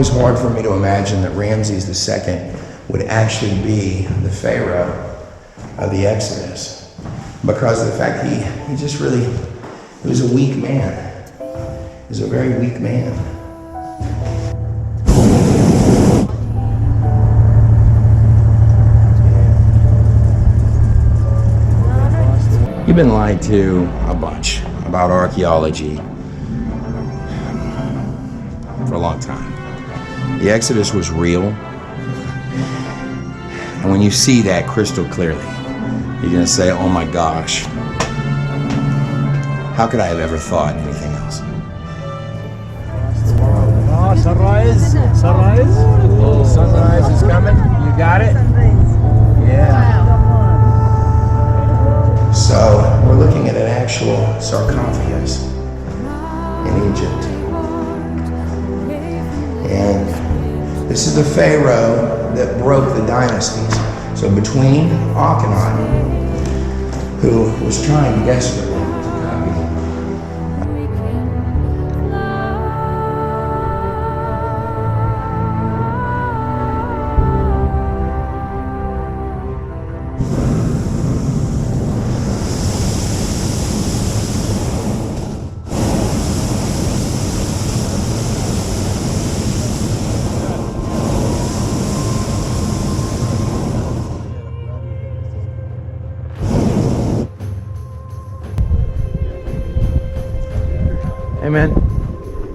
always hard for me to imagine that Ramses II would actually be the Pharaoh of the Exodus, because of the fact he just really, he was a weak man. He was a very weak man. You've been lied to a bunch about archaeology for a long time. The Exodus was real. And when you see that crystal clearly, you're going to say, oh my gosh, how could I have ever thought anything else? Oh, sunrise. Sunrise. Oh, sunrise is coming. You got it? Yeah. So we're looking at an actual sarcophagus in Egypt. And this is the Pharaoh that broke the dynasties. So between Akhenaten, who was trying desperately to copy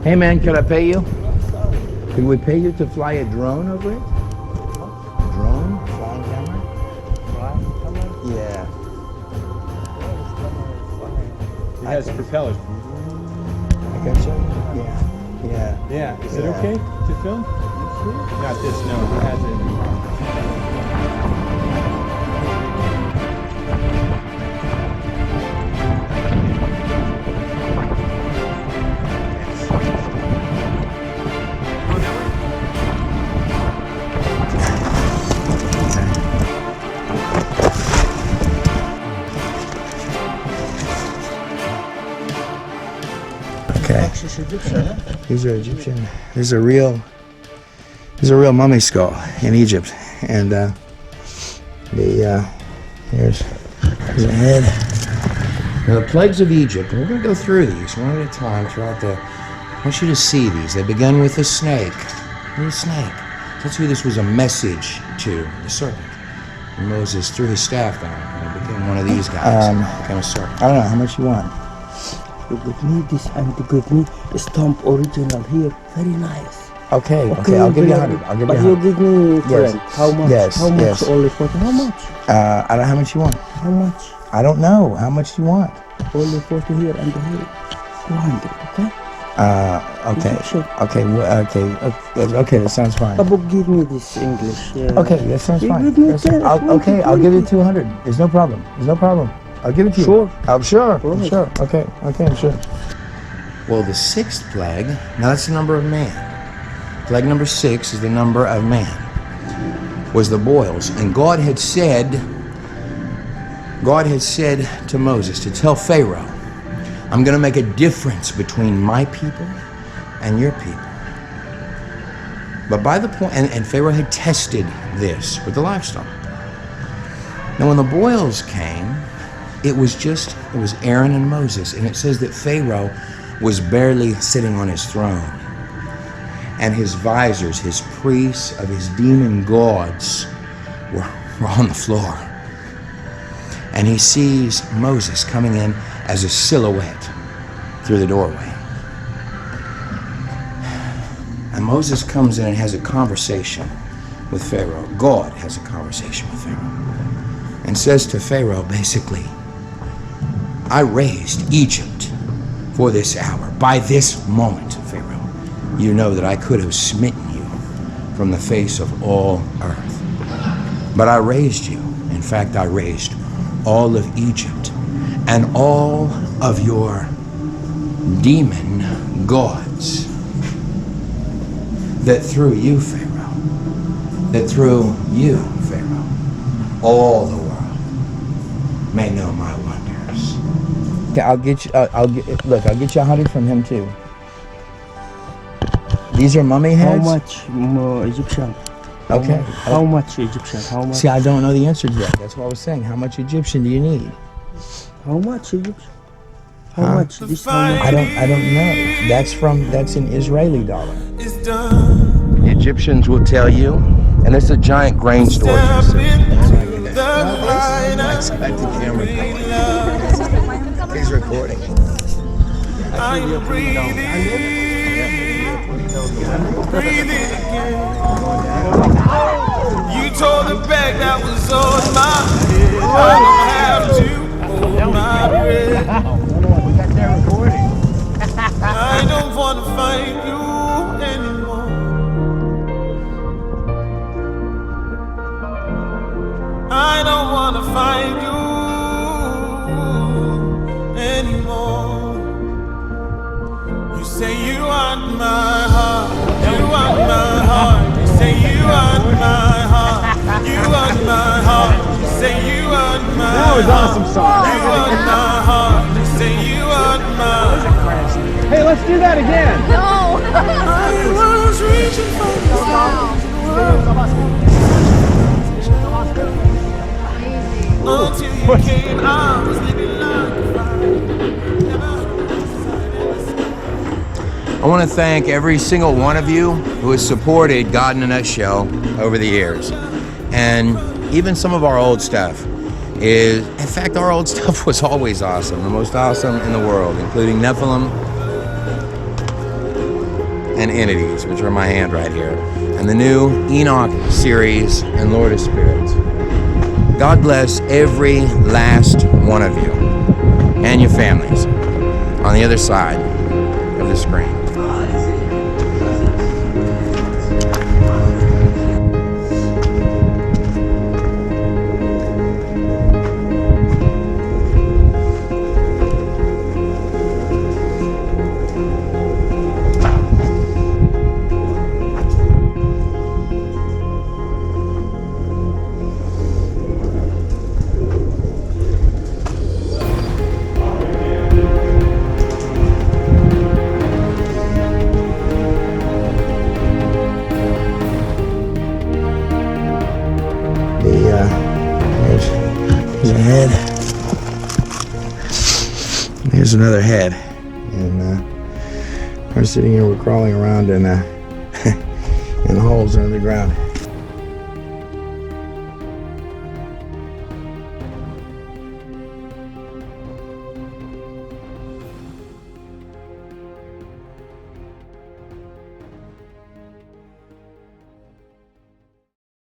Hey man, could I pay you? Could we pay you to fly a drone over it? A drone? Flying camera? Yeah. It has propellers. I got you? Yeah. Yeah. Is it okay to film? Not this, no. It has it. Okay. These are Egyptian. There's a real mummy skull in Egypt, and here's a head. Now the plagues of Egypt. We're going to go through these one at a time throughout the. I want you to see these. They begin with a snake. The snake. That's who this was a message to. The serpent. And Moses threw his staff down, and it became one of these guys. Became a serpent. I don't know how much you want. You give me this and you give me the stamp original here. Very nice. Okay, I'll give you 100. I'll give you 100. But you give me friend. How much? Yes, how much? yes. Only 40. How much? I don't know how much you want. How much? I don't know. How much do you want? Only 40 here and here. 200, okay? Okay. Sure. Okay, that sounds fine. Abu, give me this English. Okay, that sounds You fine. give me That's- 10, I'll give you 200. There's no problem. I'll give it to you. Sure. I'm sure. Promise. I'm sure. Okay, I'm sure. Well, the sixth plague, now that's the number of man. Plague number 6 is the number of man, was the boils. And God had said to Moses to tell Pharaoh, I'm going to make a difference between my people and your people. But by the point, and Pharaoh had tested this with the livestock. Now when the boils came, it was Aaron and Moses. And it says that Pharaoh was barely sitting on his throne. And his visors, his priests of his demon gods were on the floor. And he sees Moses coming in as a silhouette through the doorway. And Moses comes in and has a conversation with Pharaoh. God has a conversation with Pharaoh. And says to Pharaoh, basically, I raised Egypt for this hour. By this moment, Pharaoh, you know that I could have smitten you from the face of all earth. But I raised you. In fact, I raised all of Egypt and all of your demon gods, that through you, Pharaoh, all the world may know my wonders. Okay, I'll get you 100 from him too. These are mummy How heads? much Egyptian? Okay. How much Egyptian? How much? See, I don't know the answer to that. That's what I was saying. How much Egyptian do you need? How much Egyptian? How Huh? much? This how much? I don't know. That's an Israeli dollar. It's done. The Egyptians will tell you, and it's a giant grain storage Step facility. into the light Nice. of Back to camera. love. He's recording. I'm breathing. Breathing again. You tore the bag that was on my head. I don't have to hold my breath. We got that recording. I don't wanna fight you anymore. I don't wanna fight you anymore. You say you want my heart. You want my heart. You say you want my heart. You want my heart. You say you want my heart. That was awesome song. You want my heart. You say you want my heart. Hey, let's do that again. No. I was reaching for the stars until you came. I was living like a fire. I want to thank every single one of you who has supported God in a Nutshell over the years. And even some of our old stuff in fact, our old stuff was always awesome, the most awesome in the world, including Nephilim and Entities, which are in my hand right here, and the new Enoch series and Lord of Spirits. God bless every last one of you and your families on the other side of the screen. There's a head. Here's another head. And we're sitting here, we're crawling around in holes under the ground.